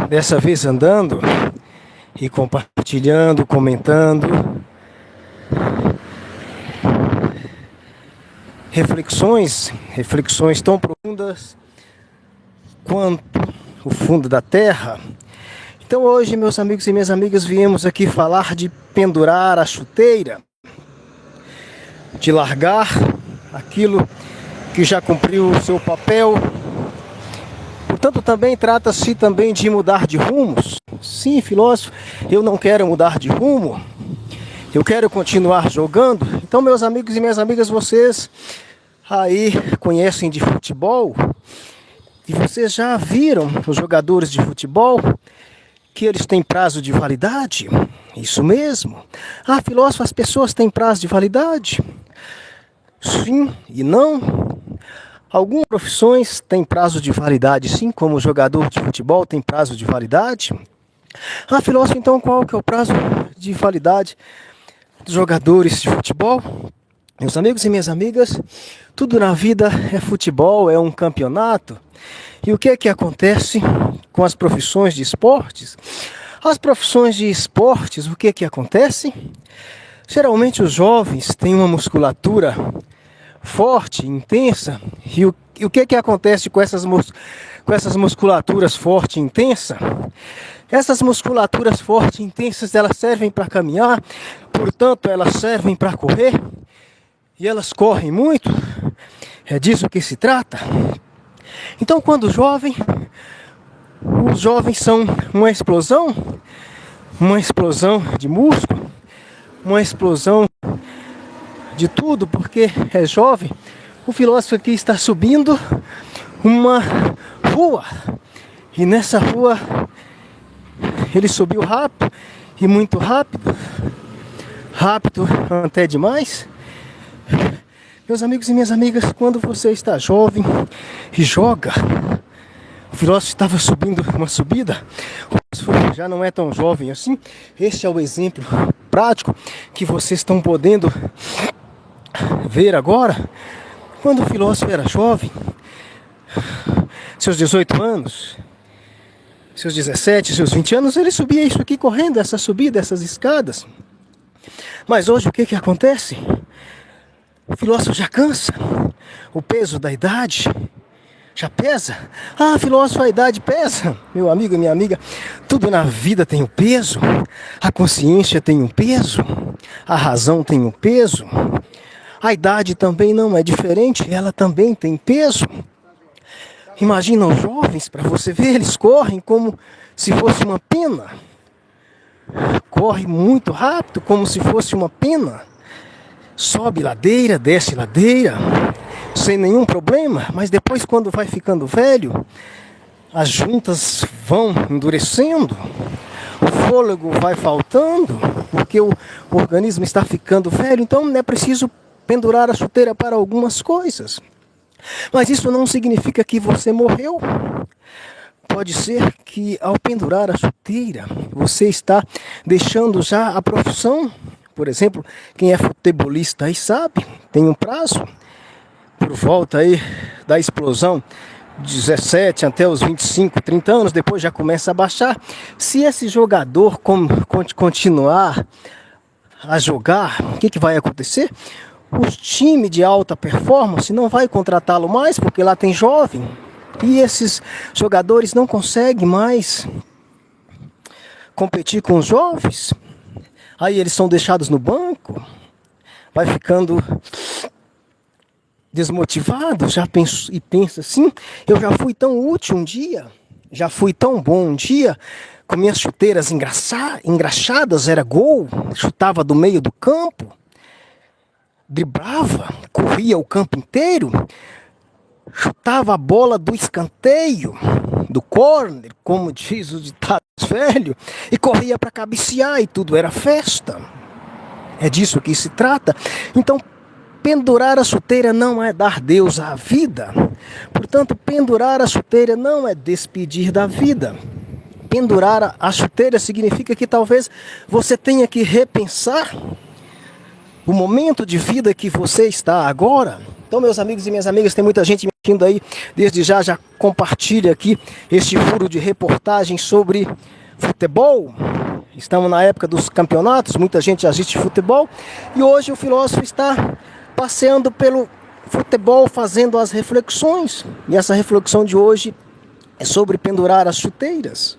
dessa vez andando e compartilhando, comentando reflexões tão profundas quanto o fundo da terra. Então hoje, meus amigos e minhas amigas, viemos aqui falar de pendurar a chuteira, de largar aquilo que já cumpriu o seu papel. Portanto, também trata-se também de mudar de rumos. Sim, filósofo, eu não quero mudar de rumo, eu quero continuar jogando. Então, meus amigos e minhas amigas, vocês aí conhecem de futebol e vocês já viram os jogadores de futebol que eles têm prazo de validade? Isso mesmo. Ah, filósofo, as pessoas têm prazo de validade? Sim e não. Algumas profissões têm prazo de validade, sim, como o jogador de futebol tem prazo de validade. Ah, filósofo, então qual que é o prazo de validade dos jogadores de futebol? Meus amigos e minhas amigas, tudo na vida é futebol, é um campeonato. E o que é que acontece com as profissões de esportes? As profissões de esportes, o que é que acontece? Geralmente os jovens têm uma musculatura forte, intensa. E o que é que acontece com essas musculaturas forte e intensa? Essas musculaturas fortes e intensas, elas servem para caminhar, portanto elas servem para correr. E elas correm muito. É disso que se trata. Então, quando jovem, os jovens são uma explosão de músculo, uma explosão de tudo, porque é jovem. O filósofo aqui está subindo uma rua, e nessa rua ele subiu rápido, e muito rápido até demais. Meus amigos e minhas amigas, quando você está jovem e joga, o filósofo estava subindo uma subida, o filósofo já não é tão jovem assim. Este é o exemplo prático que vocês estão podendo ver agora. Quando o filósofo era jovem, seus 18 anos, seus 17, seus 20 anos, ele subia isso aqui correndo, essa subida, essas escadas. Mas hoje o que acontece? O filósofo já cansa, o peso da idade já pesa. Ah, filósofo, a idade pesa. Meu amigo e minha amiga, tudo na vida tem um peso. A consciência tem um peso, a razão tem um peso. A idade também não é diferente, ela também tem peso. Imagina os jovens, para você ver, eles correm como se fosse uma pena. Corre muito rápido, como se fosse uma pena. Sobe ladeira, desce ladeira, sem nenhum problema. Mas depois, quando vai ficando velho, as juntas vão endurecendo, o fôlego vai faltando, porque o organismo está ficando velho. Então é preciso pendurar a chuteira para algumas coisas. Mas isso não significa que você morreu. Pode ser que ao pendurar a chuteira, você está deixando já a profissão. Por exemplo, quem é futebolista aí sabe, tem um prazo, por volta aí da explosão, 17 até os 25, 30 anos, depois já começa a baixar. Se esse jogador continuar a jogar, o que vai acontecer? O time de alta performance não vai contratá-lo mais, porque lá tem jovem, e esses jogadores não conseguem mais competir com os jovens. Aí eles são deixados no banco, vai ficando desmotivado, já pensa assim, eu já fui tão útil um dia, já fui tão bom um dia, com minhas chuteiras engraxadas, era gol, chutava do meio do campo, driblava, corria o campo inteiro, chutava a bola do escanteio, do córner, como diz o ditado velho, e corria para cabecear e tudo era festa. É disso que se trata. Então, pendurar a chuteira não é dar Deus à vida. Portanto, pendurar a chuteira não é despedir da vida. Pendurar a chuteira significa que talvez você tenha que repensar o momento de vida que você está agora. Então, meus amigos e minhas amigas, tem muita gente me assistindo aí. Desde já compartilha aqui este furo de reportagem sobre futebol. Estamos na época dos campeonatos, muita gente assiste futebol. E hoje o filósofo está passeando pelo futebol, fazendo as reflexões. E essa reflexão de hoje é sobre pendurar as chuteiras.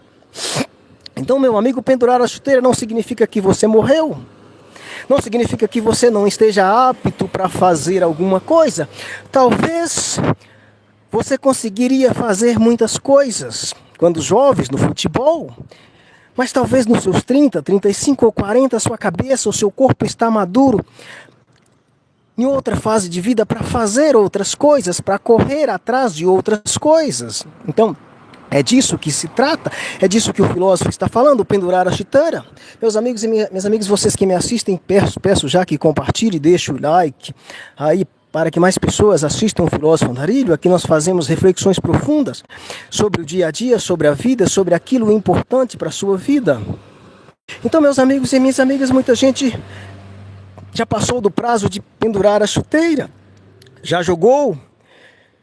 Então, meu amigo, pendurar a chuteira não significa que você morreu. Não significa que você não esteja apto para fazer alguma coisa. Talvez você conseguiria fazer muitas coisas quando jovens no futebol, mas talvez nos seus 30, 35 ou 40, a sua cabeça, o seu corpo está maduro em outra fase de vida para fazer outras coisas, para correr atrás de outras coisas. Então, é disso que se trata, é disso que o filósofo está falando, pendurar a chuteira. Meus amigos e minhas amigas, vocês que me assistem, peço já que compartilhe, deixe o like aí para que mais pessoas assistam o Filósofo Andarilho. Aqui nós fazemos reflexões profundas sobre o dia a dia, sobre a vida, sobre aquilo importante para a sua vida. Então, meus amigos e minhas amigas, muita gente já passou do prazo de pendurar a chuteira, já jogou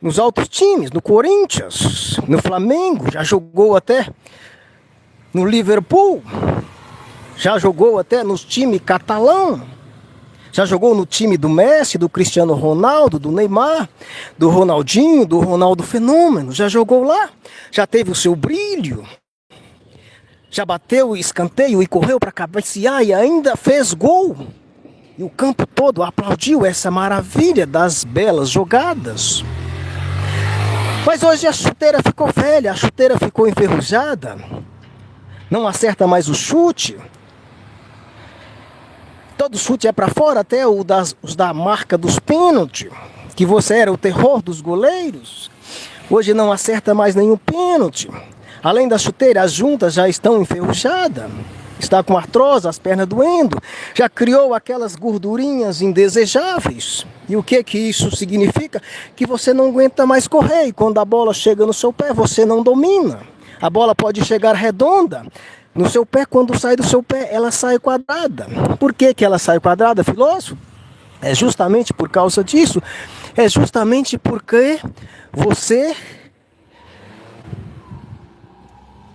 nos altos times, no Corinthians, no Flamengo, já jogou até no Liverpool, já jogou até no time catalão, já jogou no time do Messi, do Cristiano Ronaldo, do Neymar, do Ronaldinho, do Ronaldo Fenômeno, já jogou lá, já teve o seu brilho, já bateu o escanteio e correu para cabecear e ainda fez gol. E o campo todo aplaudiu essa maravilha das belas jogadas. Mas hoje a chuteira ficou velha, a chuteira ficou enferrujada, não acerta mais o chute. Todo chute é para fora, até os da marca dos pênaltis, que você era o terror dos goleiros. Hoje não acerta mais nenhum pênalti. Além da chuteira, as juntas já estão enferrujadas. Está com artrose, as pernas doendo, já criou aquelas gordurinhas indesejáveis. E o que isso significa? Que você não aguenta mais correr, e quando a bola chega no seu pé, você não domina. A bola pode chegar redonda no seu pé, quando sai do seu pé, ela sai quadrada. Por que ela sai quadrada, filósofo? É justamente por causa disso, é justamente porque você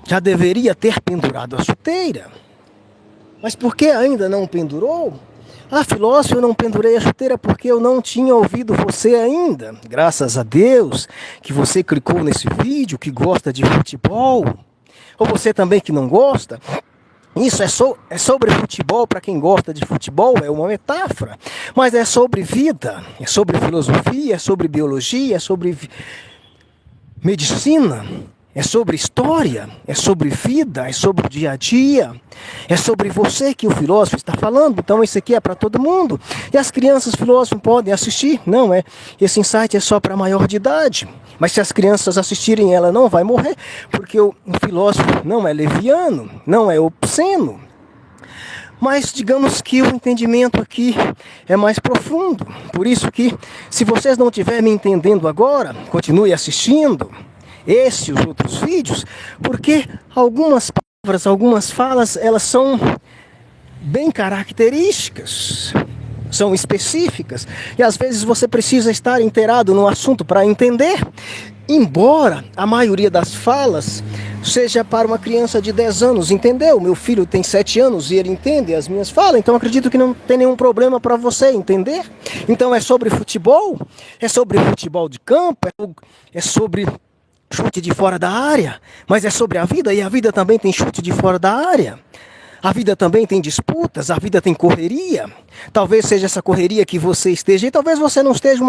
já deveria ter pendurado a chuteira. Mas por que ainda não pendurou? Ah, filósofo, eu não pendurei a chuteira porque eu não tinha ouvido você ainda. Graças a Deus que você clicou nesse vídeo, que gosta de futebol. Ou você também que não gosta. Isso é sobre futebol, para quem gosta de futebol, é uma metáfora. Mas é sobre vida, é sobre filosofia, é sobre biologia, é sobre medicina. É sobre história, é sobre vida, é sobre o dia a dia, é sobre você que o filósofo está falando. Então isso aqui é para todo mundo. E as crianças filósofos podem assistir? Não, esse insight é só para maior de idade. Mas se as crianças assistirem, ela não vai morrer, porque o filósofo não é leviano, não é obsceno. Mas digamos que o entendimento aqui é mais profundo. Por isso que, se vocês não estiverem me entendendo agora, continue assistindo esse e os outros vídeos, porque algumas palavras, algumas falas, elas são bem características, são específicas, e às vezes você precisa estar inteirado no assunto para entender, embora a maioria das falas seja para uma criança de 10 anos, entendeu? Meu filho tem 7 anos e ele entende as minhas falas, então acredito que não tem nenhum problema para você entender. Então é sobre futebol de campo, é sobre chute de fora da área, mas é sobre a vida, e a vida também tem chute de fora da área. A vida também tem disputas, a vida tem correria. Talvez seja essa correria que você esteja, e talvez você não esteja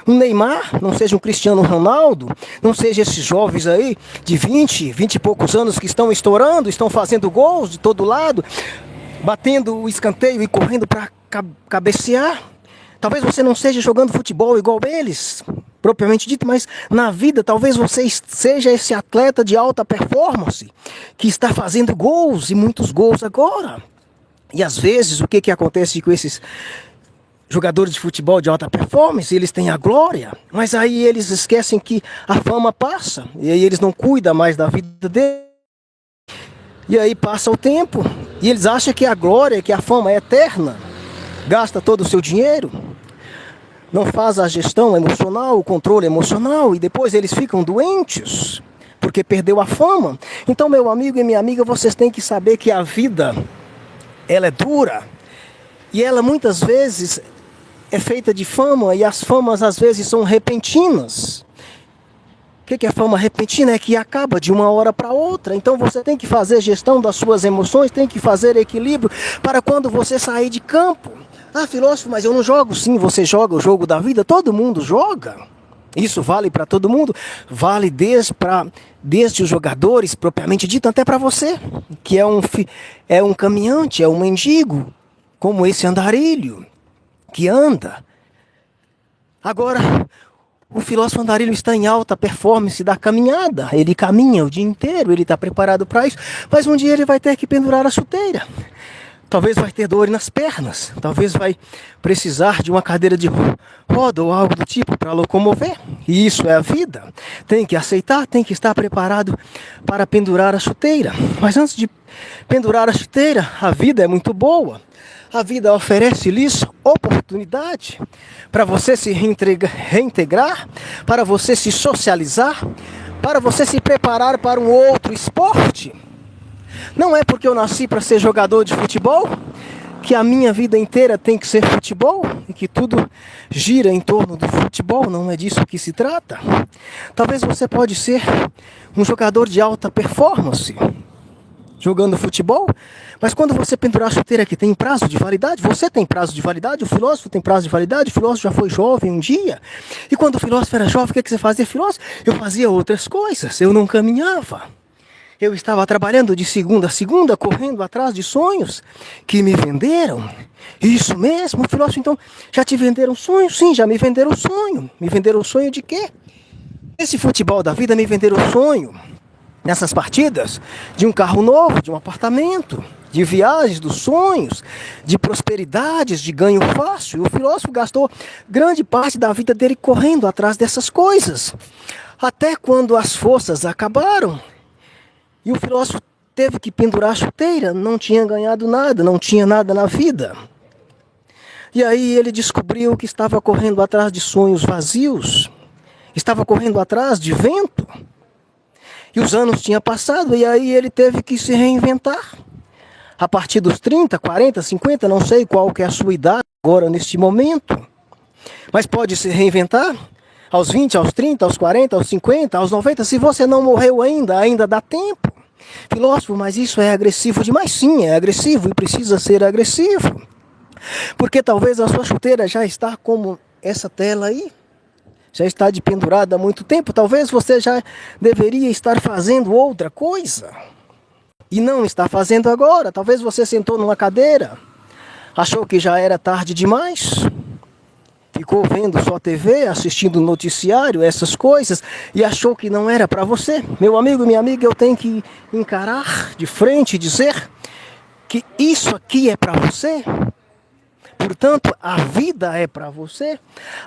um Neymar, não seja um Cristiano Ronaldo, não seja esses jovens aí de 20 e poucos anos que estão estourando, estão fazendo gols de todo lado, batendo o escanteio e correndo para cabecear. Talvez você não esteja jogando futebol igual eles, propriamente dito, mas na vida talvez você seja esse atleta de alta performance que está fazendo gols e muitos gols agora. E às vezes o que acontece com esses jogadores de futebol de alta performance? Eles têm a glória, mas aí eles esquecem que a fama passa, e aí eles não cuidam mais da vida deles. E aí passa o tempo e eles acham que a glória, que a fama é eterna. Gasta todo o seu dinheiro. não faz a gestão emocional, o controle emocional, e depois eles ficam doentes, porque perdeu a fama. Então, meu amigo e minha amiga, vocês têm que saber que a vida, ela é dura, e ela muitas vezes é feita de fama, e as famas às vezes são repentinas. O que é fama repentina? É que acaba de uma hora para outra. Então você tem que fazer gestão das suas emoções, tem que fazer equilíbrio para quando você sair de campo. Ah, filósofo, mas eu não jogo. Sim, você joga o jogo da vida, todo mundo joga. Isso vale para todo mundo, vale desde os jogadores, propriamente dito, até para você, que é um caminhante, é um mendigo, como esse andarilho, que anda. Agora, o filósofo andarilho está em alta performance da caminhada. Ele caminha o dia inteiro, ele está preparado para isso. Mas um dia ele vai ter que pendurar a chuteira. Talvez vai ter dor nas pernas. Talvez vai precisar de uma cadeira de roda ou algo do tipo para locomover. E isso é a vida. Tem que aceitar, tem que estar preparado para pendurar a chuteira. Mas antes de pendurar a chuteira, a vida é muito boa. A vida oferece-lhes oportunidade para você se reintegrar, para você se socializar, para você se preparar para um outro esporte. Não é porque eu nasci para ser jogador de futebol que a minha vida inteira tem que ser futebol e que tudo gira em torno do futebol. Não é disso que se trata. Talvez você pode ser um jogador de alta performance jogando futebol, mas quando você pendurar a chuteira que tem prazo de validade, você tem prazo de validade, o filósofo tem prazo de validade, o filósofo já foi jovem um dia. E quando o filósofo era jovem, o que você fazia, filósofo? Eu fazia outras coisas, eu não caminhava. Eu estava trabalhando de segunda a segunda, correndo atrás de sonhos que me venderam. Isso mesmo, filósofo, então, já te venderam sonho? Sim, já me venderam sonho. Me venderam sonho de quê? Esse futebol da vida me venderam sonho. Nessas partidas, de um carro novo, de um apartamento, de viagens dos sonhos, de prosperidades, de ganho fácil. E o filósofo gastou grande parte da vida dele correndo atrás dessas coisas. Até quando as forças acabaram. E o filósofo teve que pendurar a chuteira, não tinha ganhado nada, não tinha nada na vida. E aí ele descobriu que estava correndo atrás de sonhos vazios, estava correndo atrás de vento. E os anos tinham passado e aí ele teve que se reinventar. A partir dos 30, 40, 50, não sei qual que é a sua idade agora neste momento. Mas pode se reinventar aos 20, aos 30, aos 40, aos 50, aos 90. Se você não morreu ainda dá tempo. Filósofo, mas isso é agressivo demais? Sim, é agressivo e precisa ser agressivo. Porque talvez a sua chuteira já está como essa tela aí. Já está de pendurada há muito tempo, talvez você já deveria estar fazendo outra coisa. E não está fazendo agora. Talvez você sentou numa cadeira, achou que já era tarde demais, ficou vendo só TV, assistindo noticiário, essas coisas, e achou que não era para você. Meu amigo e minha amiga, eu tenho que encarar de frente e dizer que isso aqui é para você. Portanto, a vida é para você,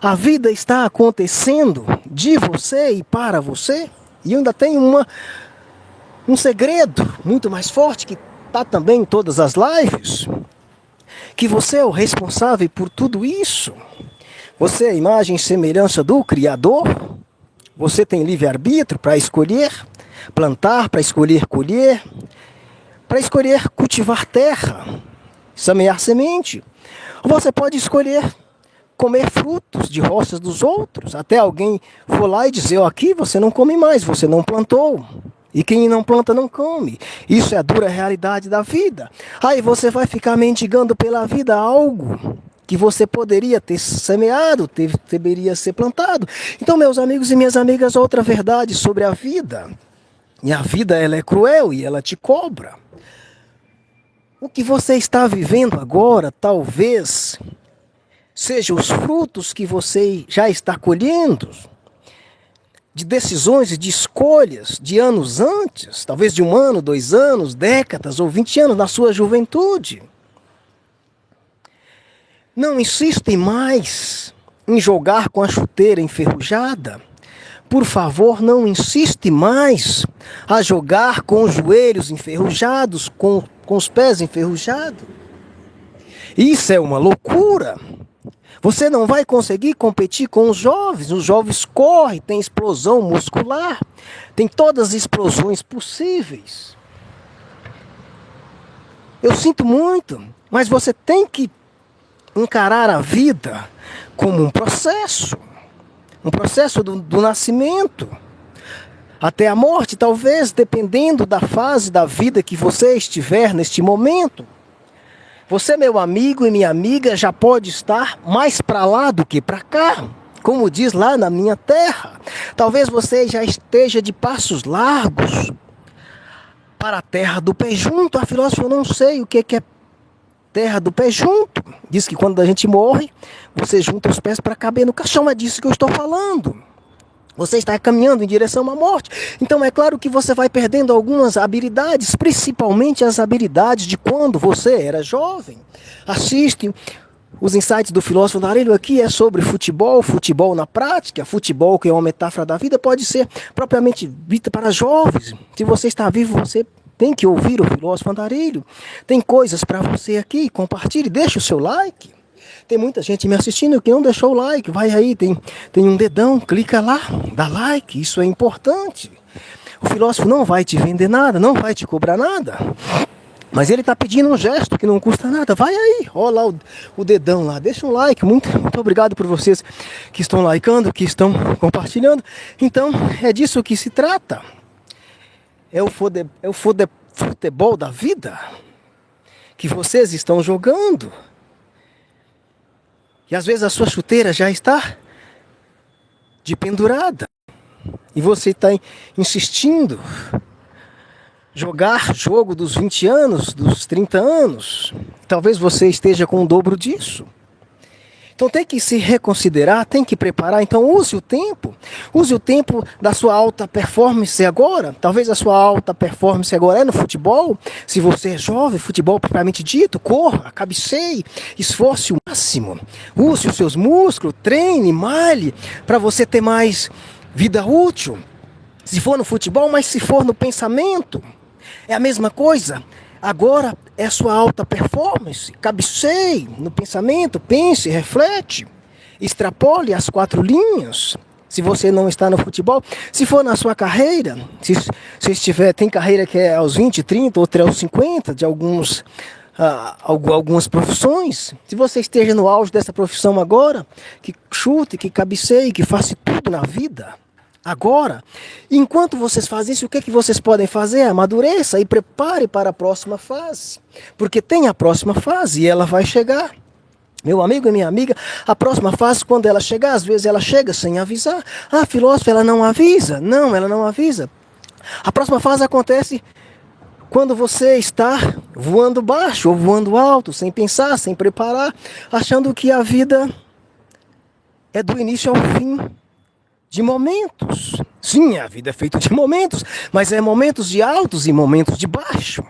a vida está acontecendo de você e para você. E ainda tem um segredo muito mais forte que está também em todas as lives, que você é o responsável por tudo isso. Você é a imagem e semelhança do Criador, você tem livre-arbítrio para escolher plantar, para escolher colher, para escolher cultivar terra, semear semente. Você pode escolher comer frutos de roças dos outros, até alguém for lá e dizer, aqui você não come mais, você não plantou. E quem não planta não come. Isso é a dura realidade da vida. Aí você vai ficar mendigando pela vida algo que você poderia ter semeado, deveria ser plantado. Então, meus amigos e minhas amigas, outra verdade sobre a vida. E a vida, ela é cruel e ela te cobra. O que você está vivendo agora, talvez, seja os frutos que você já está colhendo, de decisões e de escolhas de anos antes, talvez de 1 ano, 2 anos, décadas ou 20 anos na sua juventude. Não insistem mais em jogar com a chuteira enferrujada. Por favor, não insiste mais a jogar com os joelhos enferrujados, com os pés enferrujados. Isso é uma loucura. Você não vai conseguir competir com os jovens. Os jovens correm, tem explosão muscular, tem todas as explosões possíveis. Eu sinto muito, mas você tem que encarar a vida como um processo do nascimento até a morte, talvez dependendo da fase da vida que você estiver neste momento. Você, meu amigo e minha amiga, já pode estar mais para lá do que para cá, como diz lá na minha terra. Talvez você já esteja de passos largos para a terra do pé junto. A filósofa, eu não sei o que é terra do pé junto. Diz que quando a gente morre, você junta os pés para caber no caixão. É disso que eu estou falando. Você está caminhando em direção à morte. Então é claro que você vai perdendo algumas habilidades, principalmente as habilidades de quando você era jovem. Assiste os insights do filósofo Andarilho aqui, é sobre futebol, futebol na prática, futebol que é uma metáfora da vida, pode ser propriamente dita para jovens. Se você está vivo, você tem que ouvir o filósofo Andarilho. Tem coisas para você aqui, compartilhe, deixe o seu like. Tem muita gente me assistindo que não deixou o like. Vai aí, tem um dedão, clica lá, dá like, isso é importante. O filósofo não vai te vender nada, não vai te cobrar nada. Mas ele está pedindo um gesto que não custa nada. Vai aí, olha lá o dedão lá, deixa um like. Muito obrigado por vocês que estão likeando, que estão compartilhando. Então, é disso que se trata. É o futebol da vida que vocês estão jogando. E às vezes a sua chuteira já está de pendurada. E você está insistindo jogar jogo dos 20 anos, dos 30 anos. Talvez você esteja com o dobro disso. Então tem que se reconsiderar, tem que preparar. Então use o tempo da sua alta performance agora. Talvez a sua alta performance agora é no futebol. Se você é jovem, futebol propriamente dito, corra, cabeceie, esforce o máximo. Use os seus músculos, treine, malhe, para você ter mais vida útil. Se for no futebol, mas se for no pensamento, é a mesma coisa. Agora é sua alta performance, cabeceie no pensamento, pense, reflete, extrapole as 4 linhas. Se você não está no futebol, se for na sua carreira, se estiver, tem carreira que é aos 20, 30, outra aos 50, de algumas profissões. Se você esteja no auge dessa profissão agora, que chute, que cabeceie, que faça tudo na vida. Agora, enquanto vocês fazem isso, o que vocês podem fazer? Amadureça e prepare para a próxima fase. Porque tem a próxima fase e ela vai chegar. Meu amigo e minha amiga, a próxima fase, quando ela chegar, às vezes ela chega sem avisar. Ah, filósofo, ela não avisa. Não, ela não avisa. A próxima fase acontece quando você está voando baixo ou voando alto, sem pensar, sem preparar, achando que a vida é do início ao fim. De momentos. Sim, a vida é feita de momentos, mas é momentos de altos e momentos de baixo.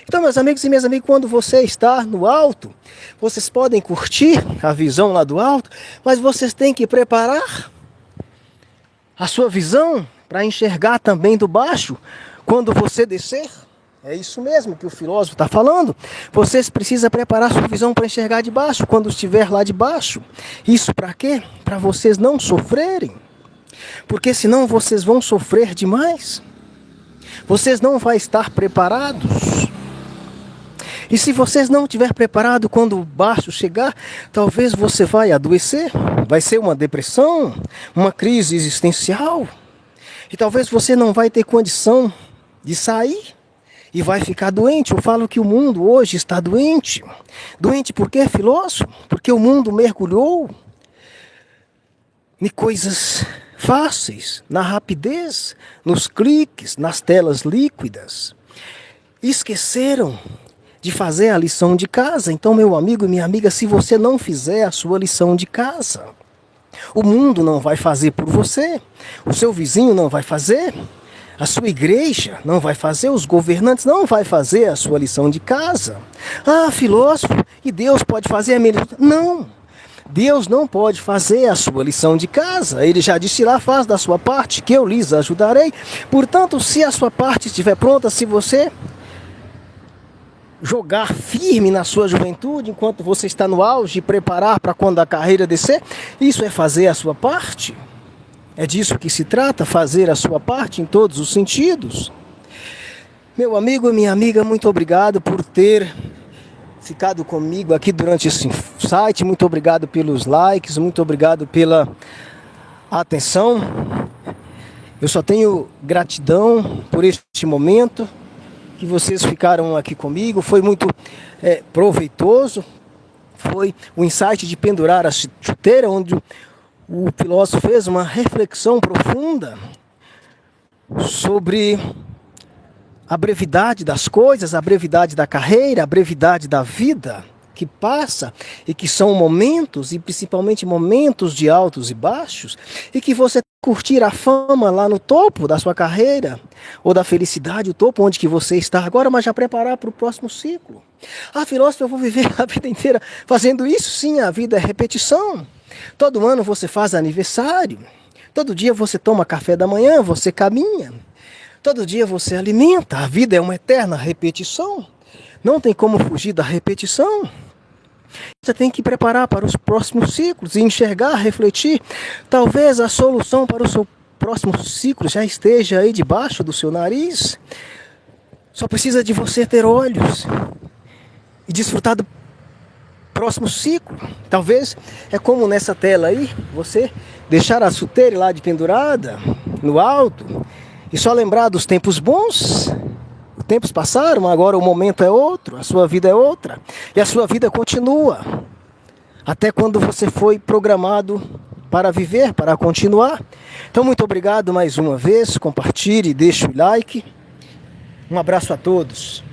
Então, meus amigos e minhas amigas, quando você está no alto, vocês podem curtir a visão lá do alto, mas vocês têm que preparar a sua visão para enxergar também do baixo quando você descer. É isso mesmo que o filósofo está falando. Vocês precisam preparar sua visão para enxergar de baixo, quando estiver lá de baixo. Isso para quê? Para vocês não sofrerem. Porque senão vocês vão sofrer demais. Vocês não vão estar preparados. E se vocês não estiver preparado quando o baixo chegar, talvez você vai adoecer. Vai ser uma depressão, uma crise existencial. E talvez você não vai ter condição de sair. E vai ficar doente. Eu falo que o mundo hoje está doente. Doente por quê, filósofo? Porque o mundo mergulhou em coisas fáceis, na rapidez, nos cliques, nas telas líquidas. Esqueceram de fazer a lição de casa. Então, meu amigo e minha amiga, se você não fizer a sua lição de casa, o mundo não vai fazer por você. O seu vizinho não vai fazer. A sua igreja não vai fazer, os governantes não vai fazer a sua lição de casa. Ah, filósofo, e Deus pode fazer a minha lição? Não, Deus não pode fazer a sua lição de casa. Ele já disse lá, faz da sua parte que eu lhes ajudarei. Portanto, se a sua parte estiver pronta, se você jogar firme na sua juventude, enquanto você está no auge, e preparar para quando a carreira descer. Isso é fazer a sua parte. É disso que se trata, fazer a sua parte em todos os sentidos. Meu amigo e minha amiga, muito obrigado por ter ficado comigo aqui durante esse site. Muito obrigado pelos likes, muito obrigado pela atenção. Eu só tenho gratidão por este momento que vocês ficaram aqui comigo. Foi muito proveitoso. Foi o insight de pendurar a chuteira, onde o filósofo fez uma reflexão profunda sobre a brevidade das coisas, a brevidade da carreira, a brevidade da vida que passa e que são momentos, e principalmente momentos de altos e baixos, e que você curtir a fama lá no topo da sua carreira, ou da felicidade, o topo onde que você está agora, mas já preparar para o próximo ciclo. Ah, filósofo, eu vou viver a vida inteira fazendo isso? Sim, a vida é repetição. Todo ano você faz aniversário, todo dia você toma café da manhã, você caminha, todo dia você alimenta. A vida é uma eterna repetição. Não tem como fugir da repetição. Você tem que preparar para os próximos ciclos e enxergar, refletir. Talvez a solução para o seu próximo ciclo já esteja aí debaixo do seu nariz. Só precisa de você ter olhos e desfrutar do próximo ciclo. Talvez é como nessa tela aí, você deixar a chuteira lá de pendurada no alto e só lembrar dos tempos bons. Os tempos passaram, agora o momento é outro, a sua vida é outra. E a sua vida continua. Até quando você foi programado para viver, para continuar. Então, muito obrigado mais uma vez. Compartilhe, deixe o like. Um abraço a todos.